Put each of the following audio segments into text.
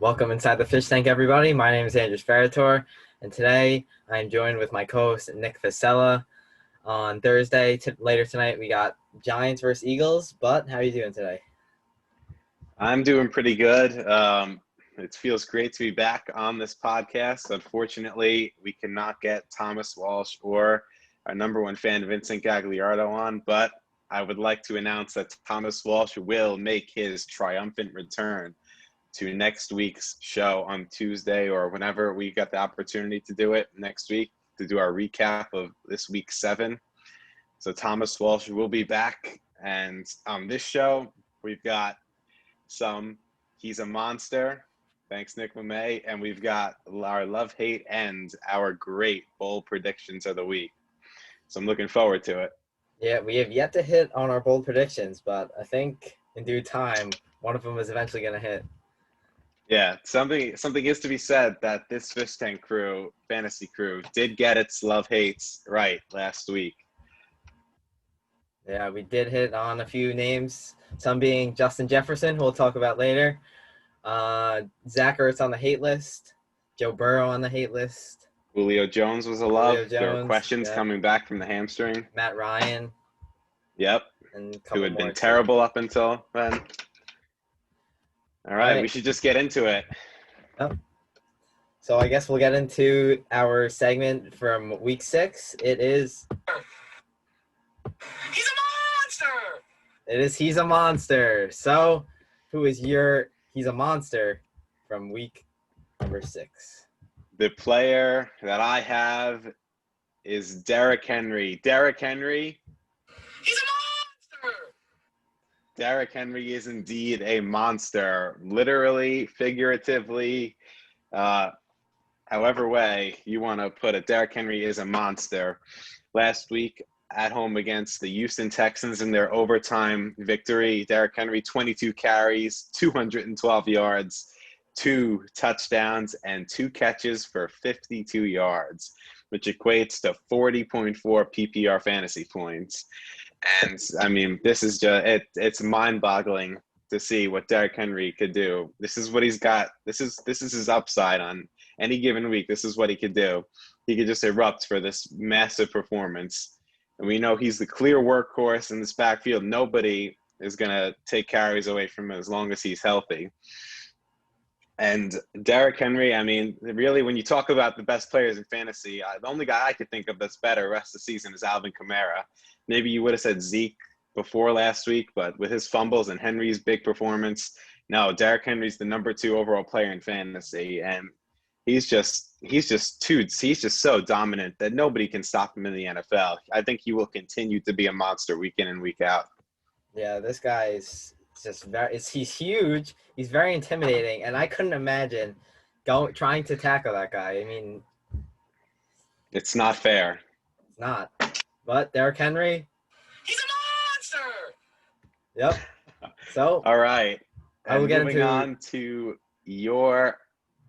Welcome inside the fish tank, everybody. My name is Andrew Sparator, and today I am joined with my co-host Nick Fasella. On Thursday, later tonight, we got Giants versus Eagles. But how are you doing today? I'm doing pretty good. It feels great to be back on this podcast. Unfortunately, we cannot get Thomas Walsh or our number one fan, Vincent Gagliardo, on, but I would like to announce that Thomas Walsh will make his triumphant return to next week's show on Tuesday or whenever we got the opportunity to do it next week to do our recap of this week 7. So Thomas Walsh will be back, and on this show, we've got He's a Monster, thanks Nick Mamay, and we've got our love, hate, and our great bold predictions of the week. So I'm looking forward to it. Yeah, we have yet to hit on our bold predictions, but I think in due time, one of them is eventually going to hit. Yeah, something is to be said that this fish tank crew, fantasy crew, did get its love hates right last week. Yeah, we did hit on a few names, some being Justin Jefferson, who we'll talk about later. Zach Ertz on the hate list. Joe Burrow on the hate list. Julio Jones was a love. Julio There were Jones, questions coming back from the hamstring. Matt Ryan. Yep. And a Who couple had more been terrible up until then. All right, we should just get into it. Yep. So I guess we'll get into our segment from week 6. It is He's a monster! It is He's a Monster. So who is your He's a Monster from week number 6? The player that I have is Derrick Henry. Derrick Henry. He's a monster! Derrick Henry is indeed a monster. Literally, figuratively, however way you want to put it. Derrick Henry is a monster. Last week at home against the Houston Texans in their overtime victory, Derrick Henry, 22 carries, 212 yards, 2 touchdowns, and 2 catches for 52 yards, which equates to 40.4 PPR fantasy points. And I mean, this is just it's mind-boggling to see what Derrick Henry could do. This is what he's got. This is his upside on any given week. This is what he could do. He could just erupt for this massive performance. And we know he's the clear workhorse in this backfield. Nobody is going to take carries away from him as long as he's healthy. And Derrick Henry, I mean, really, when you talk about the best players in fantasy, the only guy I could think of that's better rest of the season is Alvin Kamara. Maybe you would have said Zeke before last week, but with his fumbles and Henry's big performance, no, Derrick Henry's the number 2 overall player in fantasy, and he's just so dominant that nobody can stop him in the NFL. I think he will continue to be a monster week in and week out. Yeah, this guy is just he's huge. He's very intimidating, and I couldn't imagine trying to tackle that guy. I mean, it's not fair. It's not. But Derrick Henry, he's a monster. Yep. So all right. I will get moving on to your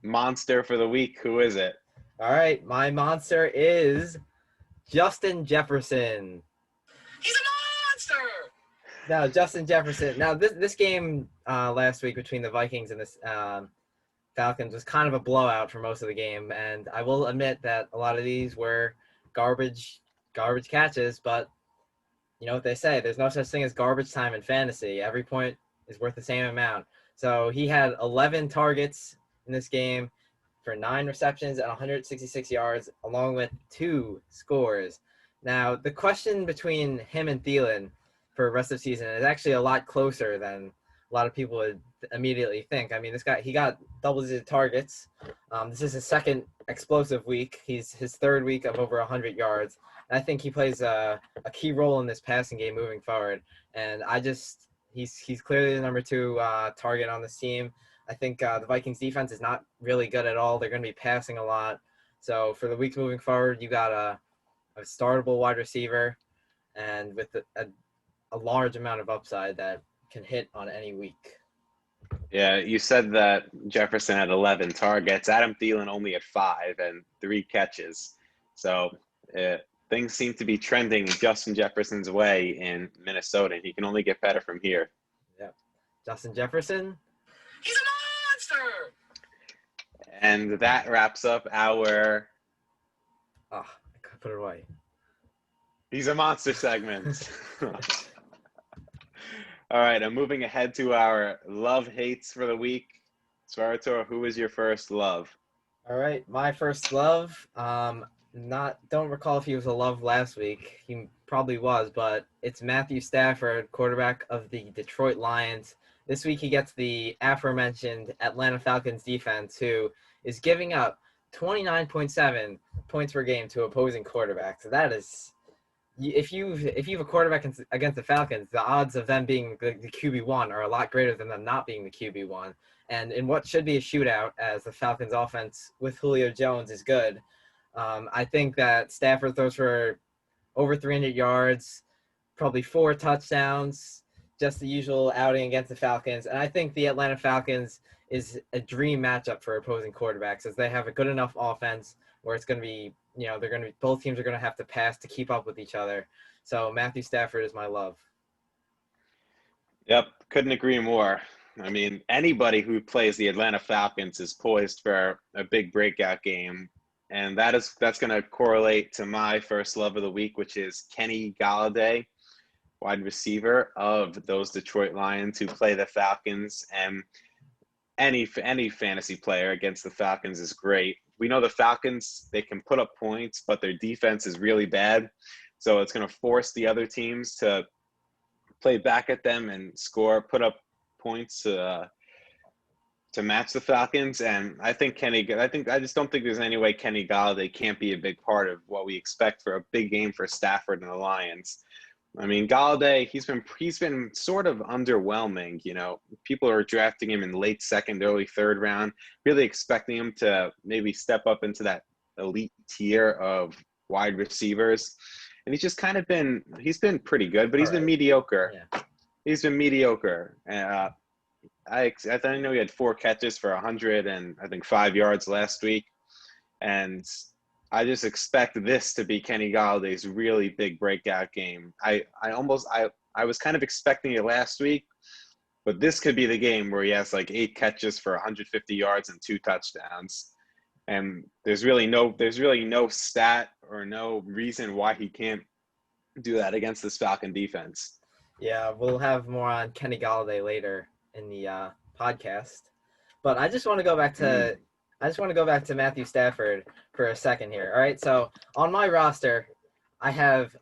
monster for the week. Who is it? All right, my monster is Justin Jefferson. He's a monster. Now, Justin Jefferson. Now, this game last week between the Vikings and the Falcons was kind of a blowout for most of the game, and I will admit that a lot of these were garbage catches, but you know what they say, there's no such thing as garbage time in fantasy. Every point is worth the same amount. So he had 11 targets in this game for 9 receptions and 166 yards, along with 2 scores. Now, the question between him and Thielen for the rest of the season is actually a lot closer than a lot of people would immediately think. I mean, this guy, he got double-digit targets. This is his second explosive week. He's his 3rd week of over 100 yards. And I think he plays a key role in this passing game moving forward. And he's clearly the number 2 target on this team. I think the Vikings defense is not really good at all. They're going to be passing a lot. So for the weeks moving forward, you got a startable wide receiver and with a large amount of upside that can hit on any week. Yeah, you said that Jefferson had 11 targets. Adam Thielen only had 5 and 3 catches. So things seem to be trending Justin Jefferson's way in Minnesota, and he can only get better from here. Yeah. Justin Jefferson. He's a monster! And that wraps up our Oh, I could put it away. He's a Monster segment. All right, I'm moving ahead to our love hates for the week. Svarator, who is your first love? All right, my first love. Don't recall if he was a love last week. He probably was, but it's Matthew Stafford, quarterback of the Detroit Lions. This week he gets the aforementioned Atlanta Falcons defense, who is giving up 29.7 points per game to opposing quarterbacks. So that is, if you have a quarterback against the Falcons, the odds of them being the QB1 are a lot greater than them not being the QB1. And in what should be a shootout, as the Falcons' offense with Julio Jones is good, I think that Stafford throws for over 300 yards, probably 4 touchdowns, just the usual outing against the Falcons. And I think the Atlanta Falcons is a dream matchup for opposing quarterbacks, as they have a good enough offense where it's going to be, both teams are going to have to pass to keep up with each other. So Matthew Stafford is my love. Yep, couldn't agree more. I mean, anybody who plays the Atlanta Falcons is poised for a big breakout game. And that's going to correlate to my first love of the week, which is Kenny Galladay, wide receiver of those Detroit Lions who play the Falcons. And any fantasy player against the Falcons is great. We know the Falcons, they can put up points, but their defense is really bad. So it's going to force the other teams to play back at them and put up points to match the Falcons. And I just don't think there's any way Kenny Galladay can't be a big part of what we expect for a big game for Stafford and the Lions. I mean, Galladay, he's been sort of underwhelming. People are drafting him in late second, early third round, really expecting him to maybe step up into that elite tier of wide receivers. And he's been pretty good, but he's been mediocre. Yeah. He's been mediocre. I know he had 4 catches for 105 yards last week. And I just expect this to be Kenny Galladay's really big breakout game. I was kind of expecting it last week, but this could be the game where he has like 8 catches for 150 yards and 2 touchdowns. And there's really no stat or no reason why he can't do that against this Falcon defense. Yeah, we'll have more on Kenny Galladay later in the podcast. But I just want to go back to Matthew Stafford for a second here. All right, so on my roster, I have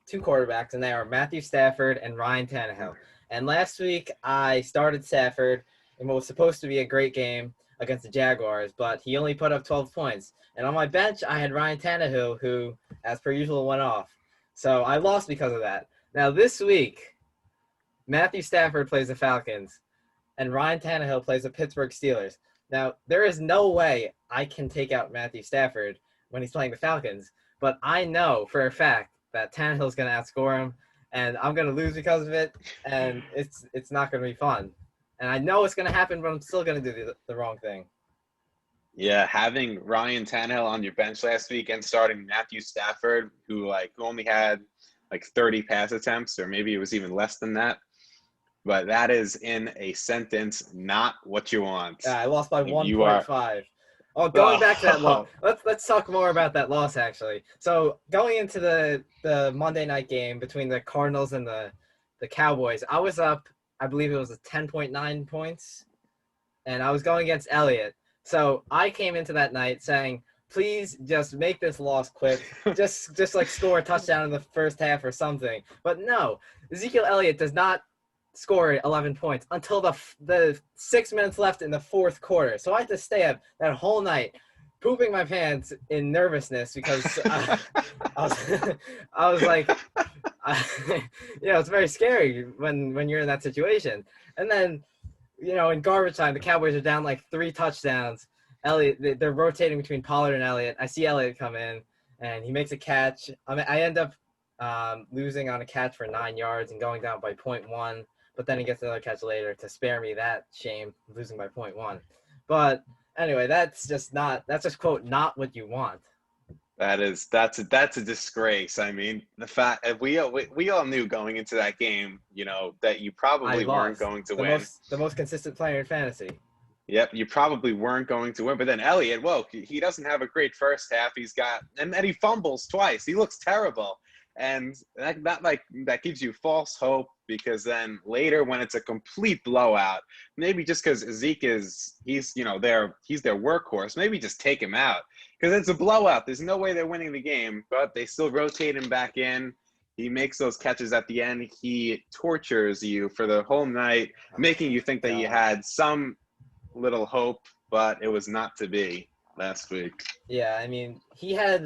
2 quarterbacks, and they are Matthew Stafford and Ryan Tannehill. And last week, I started Stafford in what was supposed to be a great game against the Jaguars, but he only put up 12 points. And on my bench, I had Ryan Tannehill, who, as per usual, went off. So I lost because of that. Now, this week, Matthew Stafford plays the Falcons, and Ryan Tannehill plays the Pittsburgh Steelers. Now, there is no way I can take out Matthew Stafford when he's playing the Falcons, but I know for a fact that Tannehill's going to outscore him, and I'm going to lose because of it, and it's not going to be fun. And I know it's going to happen, but I'm still going to do the wrong thing. Yeah, having Ryan Tannehill on your bench last week and starting Matthew Stafford, who only had 30 pass attempts, or maybe it was even less than that. But that is, in a sentence, not what you want. Yeah, I lost by 1.5. Oh, going back to that loss. Let's talk more about that loss, actually. So going into the Monday night game between the Cardinals and the Cowboys, I was up, I believe it was 10.9 points, and I was going against Elliott. So I came into that night saying, please just make this loss quick. just score a touchdown in the first half or something. But no, Ezekiel Elliott does not score 11 points until the 6 minutes left in the fourth quarter. So I had to stay up that whole night, pooping my pants in nervousness because I was like, it's very scary when you're in that situation. And then, in garbage time, the Cowboys are down 3 touchdowns. Elliott, they're rotating between Pollard and Elliott. I see Elliott come in, and he makes a catch. I end up losing on a catch for 9 yards and going down by 0.1. But then he gets another catch later to spare me that shame, losing by 0.1. But anyway, that's just quote, not what you want. That's a disgrace. I mean, the fact we all knew going into that game, that you probably weren't going to win. The most consistent player in fantasy. Yep, you probably weren't going to win. But then Elliott, whoa, he doesn't have a great first half. And then he fumbles twice. He looks terrible. And that gives you false hope, because then later when it's a complete blowout, maybe just because Zeke he's their workhorse, maybe just take him out, because it's a blowout. There's no way they're winning the game, but they still rotate him back in. He makes those catches at the end. He tortures you for the whole night, making you think that you had some little hope, but it was not to be last week. Yeah, I mean, he had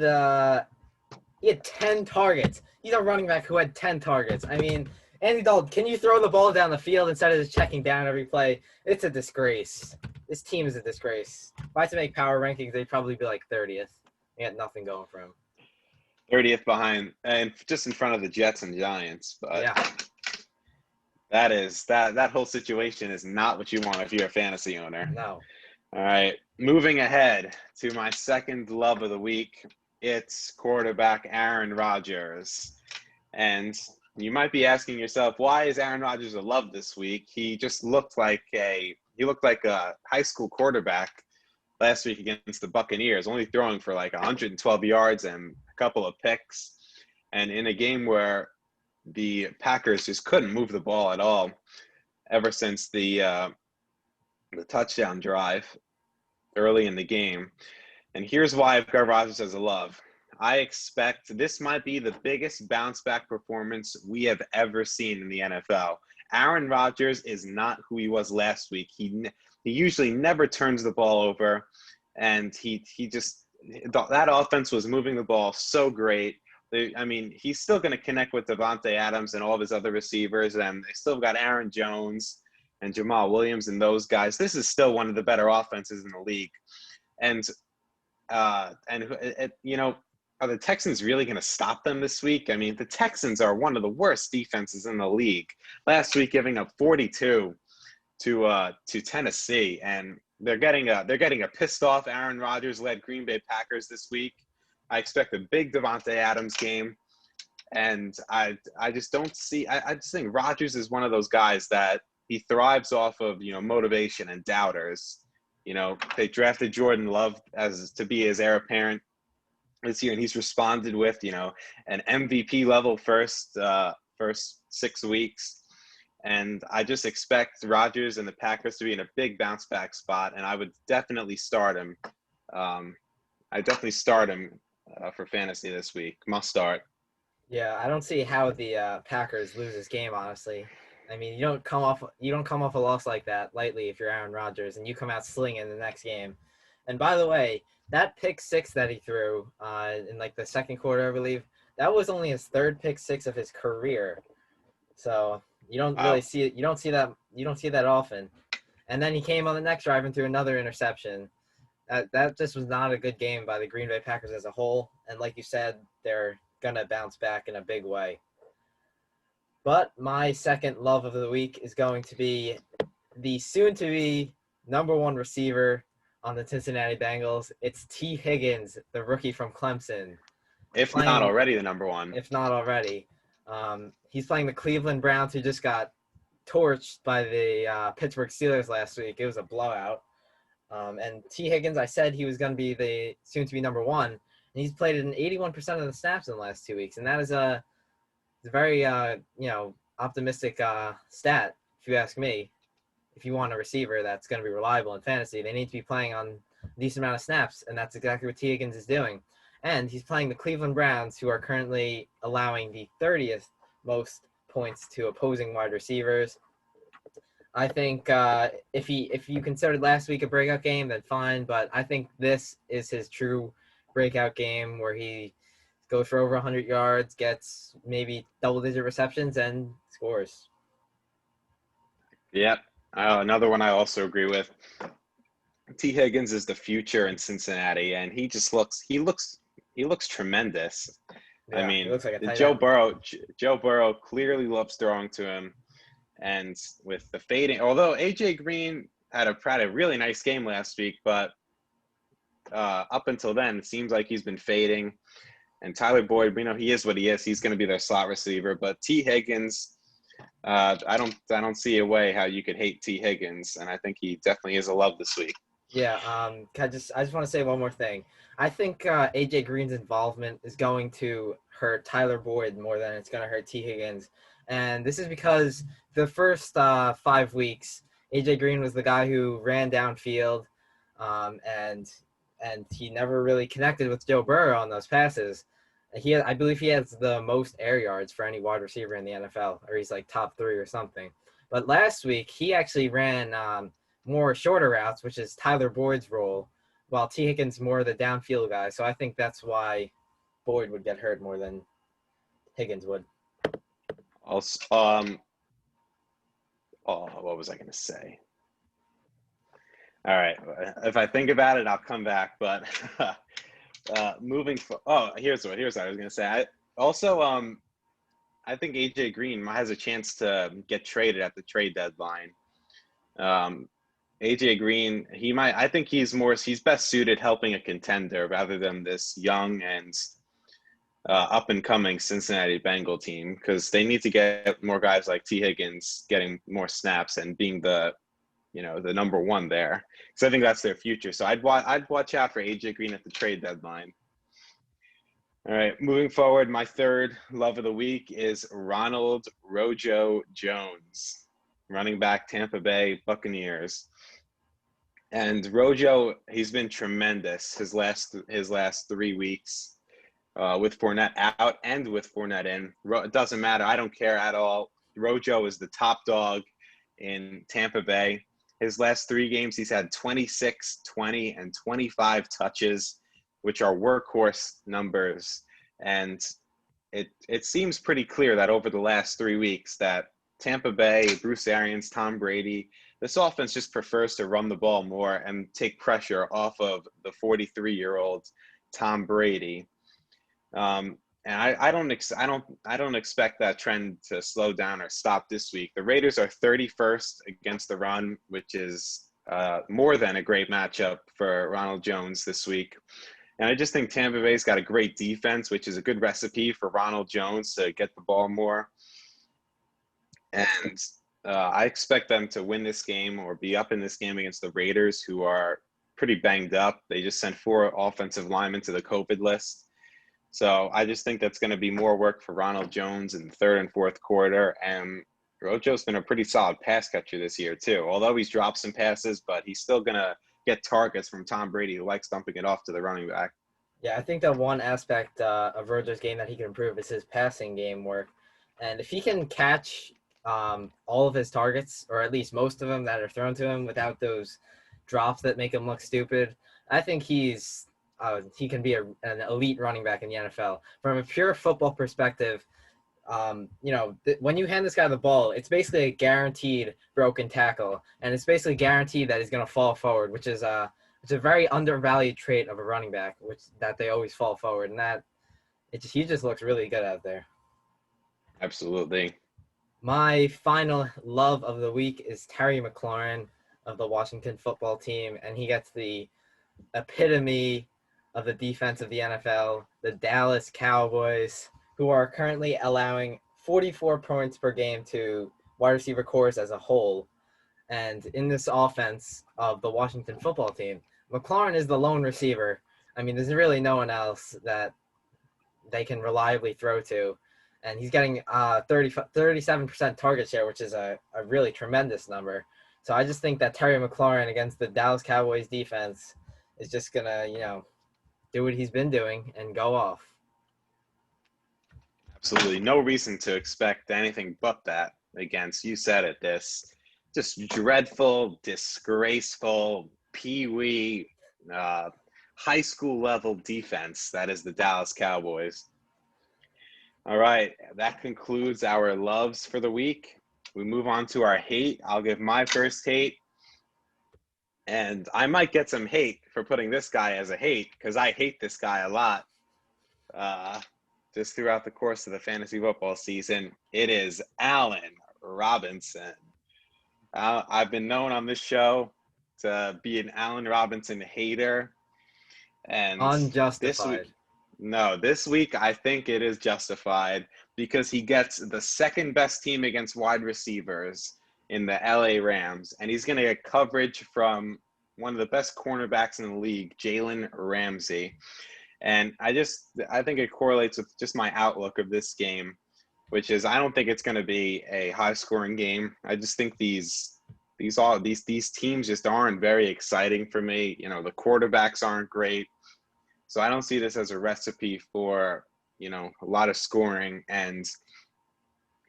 10 targets. He's a running back who had 10 targets. I mean, Andy Dalton, can you throw the ball down the field instead of just checking down every play? It's a disgrace. This team is a disgrace. If I had to make power rankings, they'd probably be like 30th. They got nothing going for him. 30th behind, and just in front of the Jets and Giants. But yeah, that whole situation is not what you want if you're a fantasy owner. No. All right, moving ahead to my second love of the week. It's quarterback Aaron Rodgers. And you might be asking yourself, why is Aaron Rodgers a love this week? He just looked like a high school quarterback last week against the Buccaneers, only throwing for like 112 yards and a couple of picks. And in a game where the Packers just couldn't move the ball at all ever since the touchdown drive early in the game. And here's why I've got Rodgers as a love. I expect this might be the biggest bounce back performance we have ever seen in the NFL. Aaron Rodgers is not who he was last week. He usually never turns the ball over, and that offense was moving the ball so great. He's still going to connect with Devontae Adams and all of his other receivers, and they still got Aaron Jones and Jamal Williams and those guys. This is still one of the better offenses in the league. Are the Texans really going to stop them this week? I mean, the Texans are one of the worst defenses in the league. Last week, giving up 42 to Tennessee, and they're getting a pissed off Aaron Rodgers led Green Bay Packers this week. I expect a big Devontae Adams game, and I just don't see. I just think Rodgers is one of those guys that he thrives off of motivation and doubters. They drafted Jordan Love to be his heir apparent this year, and he's responded with an MVP level first 6 weeks. And I just expect Rodgers and the Packers to be in a big bounce back spot, and I would definitely start him. For fantasy this week. Must start. Yeah, I don't see how the Packers lose this game, honestly. I mean, you don't come off a loss like that lightly if you're Aaron Rodgers, and you come out slinging in the next game. And by the way, that pick six that he threw in like the second quarter, I believe, that was only his third pick six of his career. So you don't really see it. You don't see that often. And then he came on the next drive and threw another interception. That just was not a good game by the Green Bay Packers as a whole. And like you said, they're gonna bounce back in a big way. But my second love of the week is going to be the soon-to-be number one receiver on the Cincinnati Bengals. It's T. Higgins, the rookie from Clemson. If not already the number one. If not already. He's playing the Cleveland Browns, who just got torched by the Pittsburgh Steelers last week. It was a blowout. And T. Higgins, I said he was going to be the soon-to-be number one. And he's played in 81% of the snaps in the last 2 weeks. And that is a very, optimistic stat, if you ask me. If you want a receiver that's going to be reliable in fantasy, they need to be playing on a decent amount of snaps, and that's exactly what T. Higgins is doing. And he's playing the Cleveland Browns, who are currently allowing the 30th most points to opposing wide receivers. I think if you considered last week a breakout game, then fine, but I think this is his true breakout game where he goes for over 100 yards, gets maybe double-digit receptions, and scores. Yep. Another one I also agree with. T. Higgins is the future in Cincinnati, and he looks tremendous. Yeah, I mean, he looks like a tight Joe end. Burrow clearly loves throwing to him, and with the fading, although AJ Green had a really nice game last week, but up until then, it seems like he's been fading. And Tyler Boyd, he is what he is. He's going to be their slot receiver. But T. Higgins, I don't see a way how you could hate T. Higgins, and I think he definitely is a love this week. Yeah, I just want to say one more thing. I think AJ Green's involvement is going to hurt Tyler Boyd more than it's going to hurt T. Higgins, and this is because the first 5 weeks, AJ Green was the guy who ran downfield, and he never really connected with Joe Burrow on those passes. I believe he has the most air yards for any wide receiver in the NFL, or he's like top 3 or something. But last week he actually ran more shorter routes, which is Tyler Boyd's role, while T. Higgins more the downfield guy. So I think that's why Boyd would get hurt more than Higgins would. Also, what was I going to say? All right, if I think about it, I'll come back. But here's what I was going to say. I think AJ Green has a chance to get traded at the trade deadline. AJ Green, I think he's best suited helping a contender rather than this young and up and coming Cincinnati Bengal team, because they need to get more guys like T. Higgins getting more snaps and being the number one there. So I think that's their future. So I'd watch out for AJ Green at the trade deadline. All right, moving forward, my third love of the week is Ronald Rojo Jones, running back, Tampa Bay Buccaneers. And Rojo, he's been tremendous his last 3 weeks with Fournette out and with Fournette in. It doesn't matter. I don't care at all. Rojo is the top dog in Tampa Bay. His last 3 games, he's had 26, 20, and 25 touches, which are workhorse numbers. And it seems pretty clear that over the last 3 weeks that Tampa Bay, Bruce Arians, Tom Brady, this offense just prefers to run the ball more and take pressure off of the 43-year-old Tom Brady. And I don't expect that trend to slow down or stop this week. The Raiders are 31st against the run, which is more than a great matchup for Ronald Jones this week. And I just think Tampa Bay's got a great defense, which is a good recipe for Ronald Jones to get the ball more. And I expect them to win this game or be up in this game against the Raiders, who are pretty banged up. They just sent 4 offensive linemen to the COVID list. So I just think that's going to be more work for Ronald Jones in the third and fourth quarter. And Rojo's been a pretty solid pass catcher this year, too. Although he's dropped some passes, but he's still going to get targets from Tom Brady, who likes dumping it off to the running back. Yeah, I think that one aspect of Rojo's game that he can improve is his passing game work. And if he can catch all of his targets, or at least most of them that are thrown to him without those drops that make him look stupid, I think he can be an elite running back in the NFL. From a pure football perspective, when you hand this guy the ball, it's basically a guaranteed broken tackle, and it's basically guaranteed that he's going to fall forward, which is a very undervalued trait of a running back, that they always fall forward, and he just looks really good out there. Absolutely. My final love of the week is Terry McLaurin of the Washington football team, and he gets the epitome of the defense of the NFL, the Dallas Cowboys, who are currently allowing 44 points per game to wide receiver corps as a whole. And in this offense of the Washington football team, McLaurin is the lone receiver. I mean, there's really no one else that they can reliably throw to. And he's getting 37% target share, which is a really tremendous number. So I just think that Terry McLaurin against the Dallas Cowboys defense is just going to, do what he's been doing and go off. Absolutely. No reason to expect anything but that against, you said it, this just dreadful, disgraceful, peewee, high school level defense that is the Dallas Cowboys. All right, that concludes our loves for the week. We move on to our hate. I'll give my first hate. And I might get some hate for putting this guy as a hate, because I hate this guy a lot just throughout the course of the fantasy football season. It is Allen Robinson. I've been known on this show to be an Allen Robinson hater. And Unjustified. This week I think it is justified. because he gets the second best team against wide receivers in the LA Rams, and he's going to get coverage from one of the best cornerbacks in the league, Jalen Ramsey. And I think it correlates with just my outlook of this game, which is I don't think it's going to be a high-scoring game. I just think these teams just aren't very exciting for me. You know, the quarterbacks aren't great. So I don't see this as a recipe for, you know, a lot of scoring. And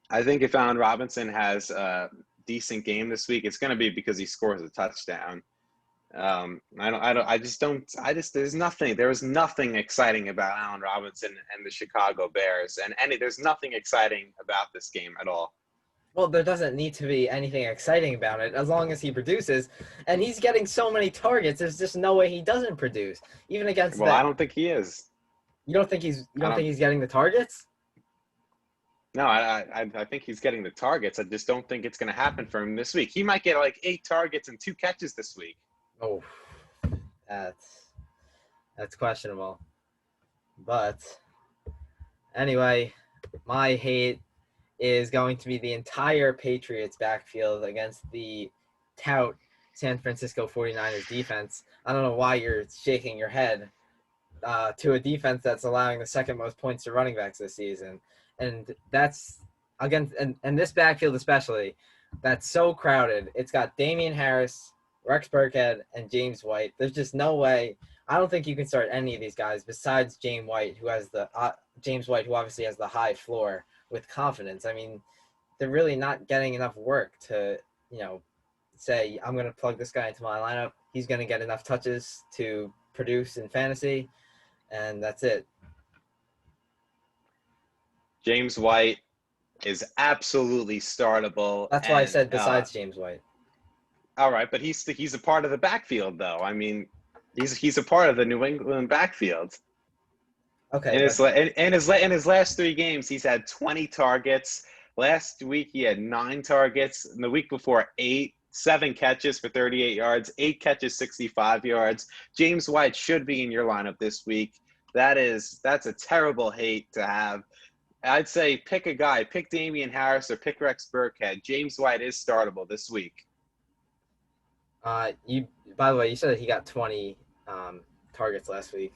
I think if Allen Robinson has a decent game this week, it's going to be because he scores a touchdown. There's nothing exciting about Allen Robinson and the Chicago Bears, and there's nothing exciting about this game at all. Well, there doesn't need to be anything exciting about it as long as he produces, and he's getting so many targets. There's just no way he doesn't produce, even against. Well, I don't think he is. You don't think he's getting the targets? No, I think he's getting the targets. I just don't think it's going to happen for him this week. He might get like 8 targets and 2 catches this week. Oh, that's questionable. But anyway, my hate is going to be the entire Patriots backfield against the tout San Francisco 49ers defense. I don't know why you're shaking your head to a defense that's allowing the second most points to running backs this season. And that's against and this backfield especially, that's so crowded. It's got Damian Harris, Rex Burkhead, and James White. There's just no way. I don't think you can start any of these guys besides James White, who obviously has the high floor with confidence. I mean, they're really not getting enough work to, you know, say I'm going to plug this guy into my lineup. He's going to get enough touches to produce in fantasy, and that's it. James White is absolutely startable. That's why I said besides James White. All right, but he's a part of the backfield, though. I mean, he's a part of the New England backfield. Okay. In his last 3 games, he's had 20 targets. Last week he had 9 targets. And the week before, 7 catches for 38 yards, 8 catches, 65 yards. James White should be in your lineup this week. That's a terrible hate to have. I'd say pick a guy, pick Damian Harris or pick Rex Burkhead. James White is startable this week. By the way, you said that he got 20 targets last week.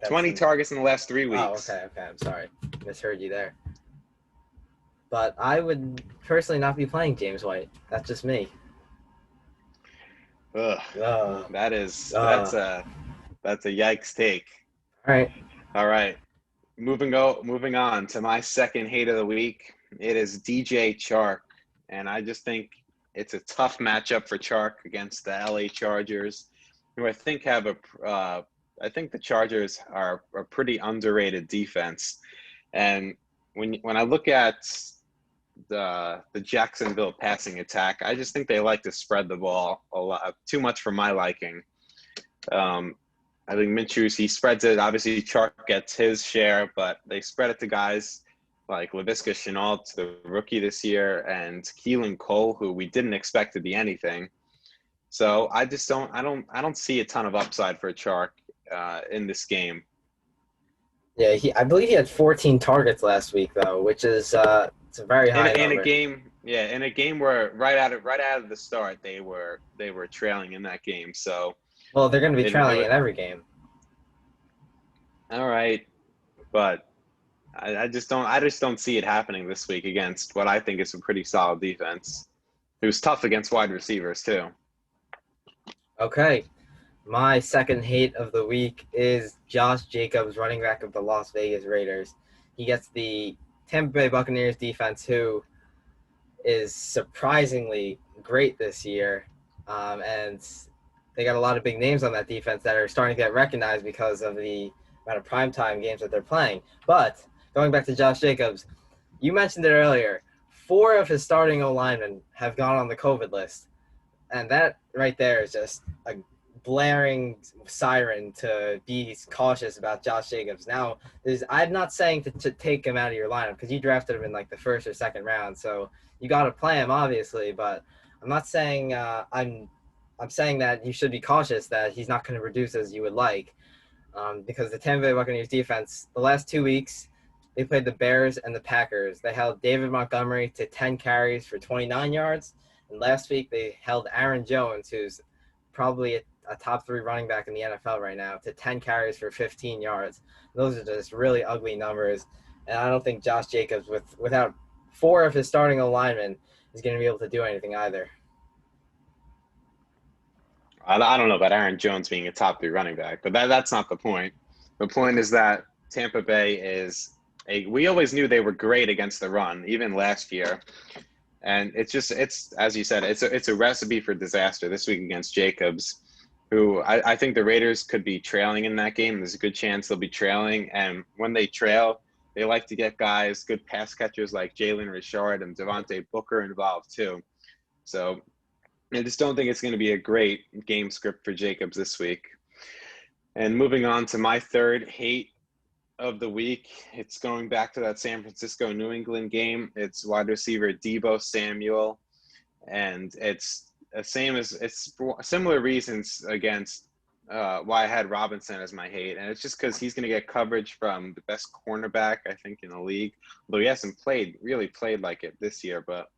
20 targets in the last 3 weeks. Oh, okay. I'm sorry. Misheard you there. But I would personally not be playing James White. That's just me. Ugh. That's a yikes take. All right. Moving on to my second hate of the week. It is DJ Chark, and I just think it's a tough matchup for Chark against the LA Chargers, who I think have I think the Chargers are a pretty underrated defense. And when I look at the Jacksonville passing attack, I just think they like to spread the ball a lot, too much for my liking. I think Minshew, he spreads it. Obviously, Chark gets his share, but they spread it to guys like Laviska Shenault, the rookie this year, and Keelan Cole, who we didn't expect to be anything. So I don't see a ton of upside for Chark in this game. Yeah, I believe he had 14 targets last week, though, which is it's a very high number. In a game where right out of the start they were trailing in that game. So well, they're going to be trailing in every game. All right, but I just don't see it happening this week against what I think is a pretty solid defense. It was tough against wide receivers too. Okay. My second hate of the week is Josh Jacobs, running back of the Las Vegas Raiders. He gets the Tampa Bay Buccaneers defense, who is surprisingly great this year. And they got a lot of big names on that defense that are starting to get recognized because of the amount of primetime games that they're playing. But going back to Josh Jacobs, you mentioned it earlier. 4 of his starting O-linemen have gone on the COVID list. And that right there is just a blaring siren to be cautious about Josh Jacobs. Now, I'm not saying to take him out of your lineup because you drafted him in like the first or second round, so you got to play him obviously. But I'm not saying I'm saying that you should be cautious that he's not going to reduce as you would like, because the Tampa Bay Buccaneers defense the last 2 weeks they played the Bears and the Packers. They held David Montgomery to 10 carries for 29 yards. And last week they held Aaron Jones, who's probably a top 3 running back in the NFL right now, to 10 carries for 15 yards. Those are just really ugly numbers. And I don't think Josh Jacobs, without 4 of his starting linemen, is going to be able to do anything either. I don't know about Aaron Jones being a top 3 running back, but that's not the point. The point is that Tampa Bay we always knew they were great against the run, even last year. And it's as you said, it's a recipe for disaster this week against Jacobs, who I think the Raiders could be trailing in that game. There's a good chance they'll be trailing. And when they trail, they like to get guys, good pass catchers like Jalen Richard and Devontae Booker involved too. So I just don't think it's going to be a great game script for Jacobs this week. And moving on to my third hate of the week, it's going back to that San Francisco-New England game. It's wide receiver Deebo Samuel, and it's for similar reasons against why I had Robinson as my hate, and it's just because he's going to get coverage from the best cornerback I think in the league, although he hasn't really played like it this year, but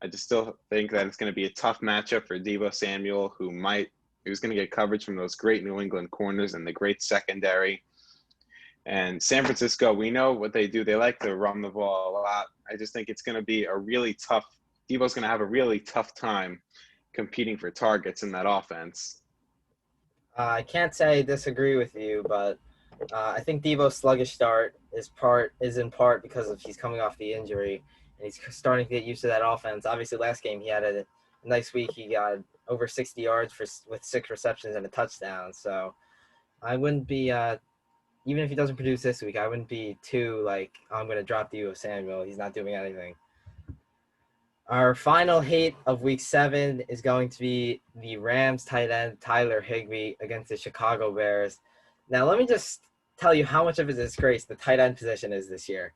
I just still think that it's going to be a tough matchup for Deebo Samuel, who's going to get coverage from those great New England corners and the great secondary. And San Francisco, we know what they do. They like to run the ball a lot. I just think it's going to be Deebo's going to have a really tough time competing for targets in that offense. I can't say I disagree with you, but I think Deebo's sluggish start is in part because he's coming off the injury and he's starting to get used to that offense. Obviously, last game he had a nice week. He got over 60 yards with 6 receptions and a touchdown. So I wouldn't be even if he doesn't produce this week, I wouldn't be too I'm going to drop Deebo Samuel. He's not doing anything. Our final hate of week 7 is going to be the Rams tight end Tyler Higbee against the Chicago Bears. Now, let me just tell you how much of a disgrace the tight end position is this year.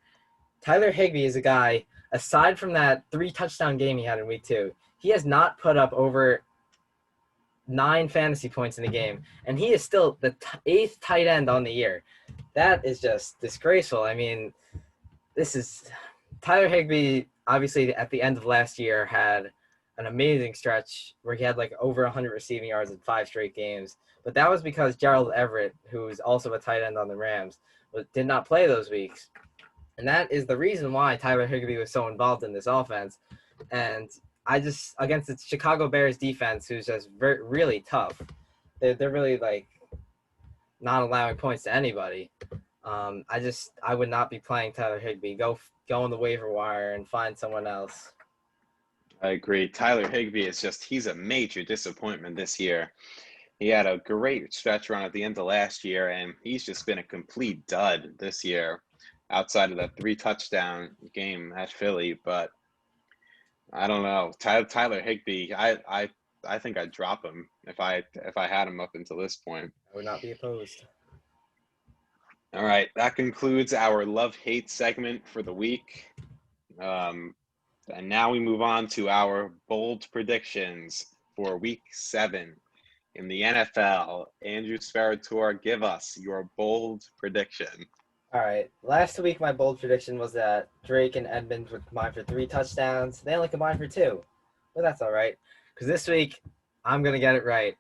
Tyler Higbee is a guy, aside from that 3-touchdown game he had in week 2, he has not put up over 9 fantasy points in the game, and he is still the 8th tight end on the year. That is just disgraceful. I mean, Tyler Higbee, obviously at the end of last year, had an amazing stretch where he had over 100 receiving yards in 5 straight games. But that was because Gerald Everett, who's also a tight end on the Rams, did not play those weeks. And that is the reason why Tyler Higbee was so involved in this offense. And against the Chicago Bears defense, who's just really tough, they're really not allowing points to anybody. I would not be playing Tyler Higbee. Go on the waiver wire and find someone else. I agree. Tyler Higbee he's a major disappointment this year. He had a great stretch run at the end of last year, and he's just been a complete dud this year outside of that 3-touchdown game at Philly. But I don't know. Tyler Higbee, I think I'd drop him if I had him up until this point. I would not be opposed. All right, that concludes our love-hate segment for the week. And now we move on to our bold predictions for week 7 in the NFL. Andrew Sparator, give us your bold prediction. All right. Last week, my bold prediction was that Drake and Edmonds would combine for 3 touchdowns. They only combined for 2. But that's all right. Because this week, I'm going to get it right.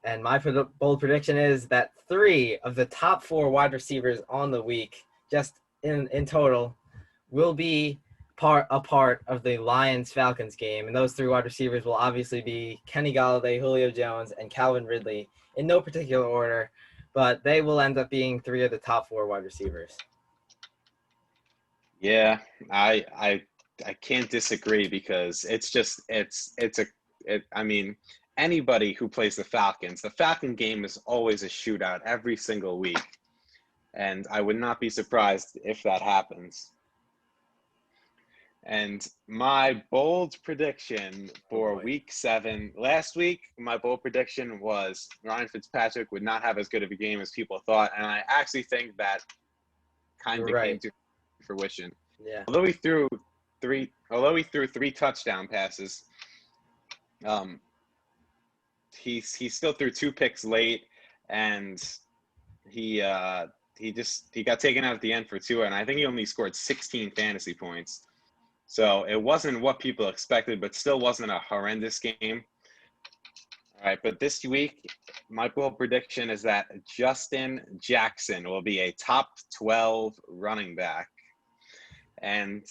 And my bold prediction is that 3 of the top 4 wide receivers on the week, just in total, will be a part of the Lions-Falcons game. And those 3 wide receivers will obviously be Kenny Golladay, Julio Jones, and Calvin Ridley in no particular order. But they will end up being 3 of the top 4 wide receivers. Yeah, I can't disagree because I mean, anybody who plays the Falcon game is always a shootout every single week. And I would not be surprised if that happens. And my bold prediction for week 7, last week, my bold prediction was Ryan Fitzpatrick would not have as good of a game as people thought. And I actually think that kind of came to fruition. Yeah. Although he threw 3 touchdown passes, he still threw 2 picks late, and he he got taken out at the end for Tua, and I think he only scored 16 fantasy points. So it wasn't what people expected, but still wasn't a horrendous game. All right, but this week, my bold prediction is that Justin Jackson will be a top 12 running back. And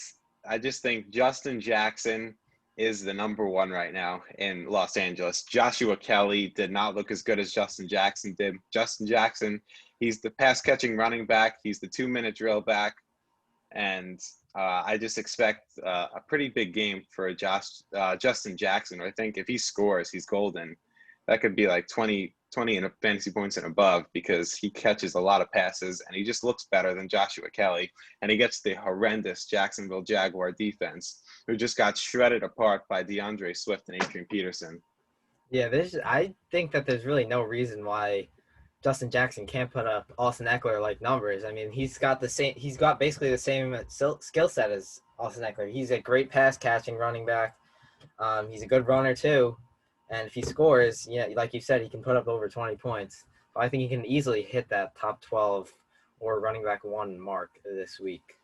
I just think Justin Jackson is the number one right now in Los Angeles. Joshua Kelly did not look as good as Justin Jackson did. Justin Jackson, he's the pass-catching running back. He's the 2-minute drill back. And I just expect a pretty big game for Justin Jackson. I think if he scores, he's golden. That could be like 20 in fantasy points and above because he catches a lot of passes and he just looks better than Joshua Kelly. And he gets the horrendous Jacksonville Jaguar defense, who just got shredded apart by DeAndre Swift and Adrian Peterson. Yeah, I think that there's really no reason why Justin Jackson can't put up Austin Eckler-like numbers. I mean, he's got basically the same skill set as Austin Eckler. He's a great pass-catching running back. He's a good runner, too. And if he scores, like you said, he can put up over 20 points. So I think he can easily hit that top 12 or running back 1 mark this week.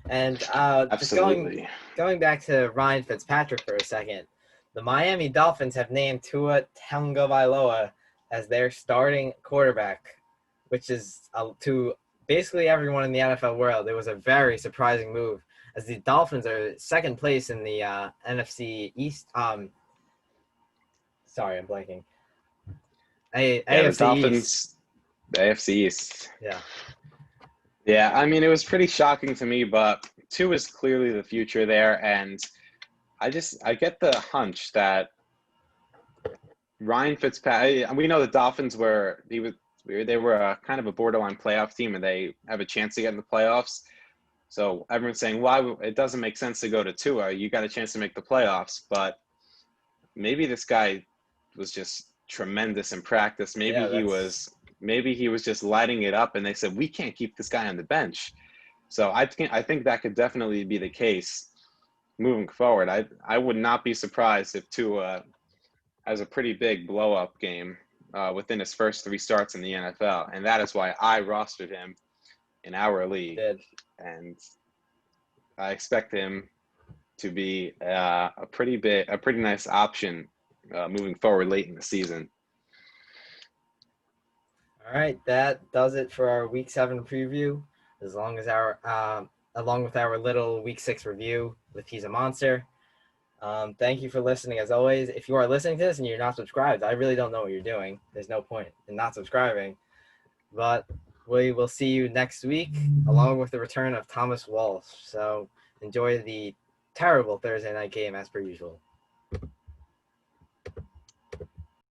And just going back to Ryan Fitzpatrick for a second, the Miami Dolphins have named Tua Tagovailoa as their starting quarterback, which is to basically everyone in the NFL world. It was a very surprising move, as the Dolphins are second place in the NFC East. Sorry, I'm blanking. AFC the Dolphins, East. The AFC East. Yeah. Yeah, I mean, it was pretty shocking to me, but Tua is clearly the future there, and I get the hunch that Ryan Fitzpatrick. We know the Dolphins were a kind of a borderline playoff team, and they have a chance to get in the playoffs. So everyone's saying, why it doesn't make sense to go to Tua? You got a chance to make the playoffs, but maybe this guy was just tremendous in practice. Maybe he was just lighting it up, and they said, we can't keep this guy on the bench. So I think that could definitely be the case moving forward. I would not be surprised if Tua has a pretty big blow-up game within his first 3 starts in the NFL, and that is why I rostered him in our league. And I expect him to be a pretty nice option moving forward late in the season. All right, that does it for our Week 7 preview. Along with our little Week 6 review with He's a Monster. Thank you for listening, as always. If you are listening to this and you're not subscribed, I really don't know what you're doing. There's no point in not subscribing. But we will see you next week, along with the return of Thomas Walsh. So enjoy the terrible Thursday night game as per usual.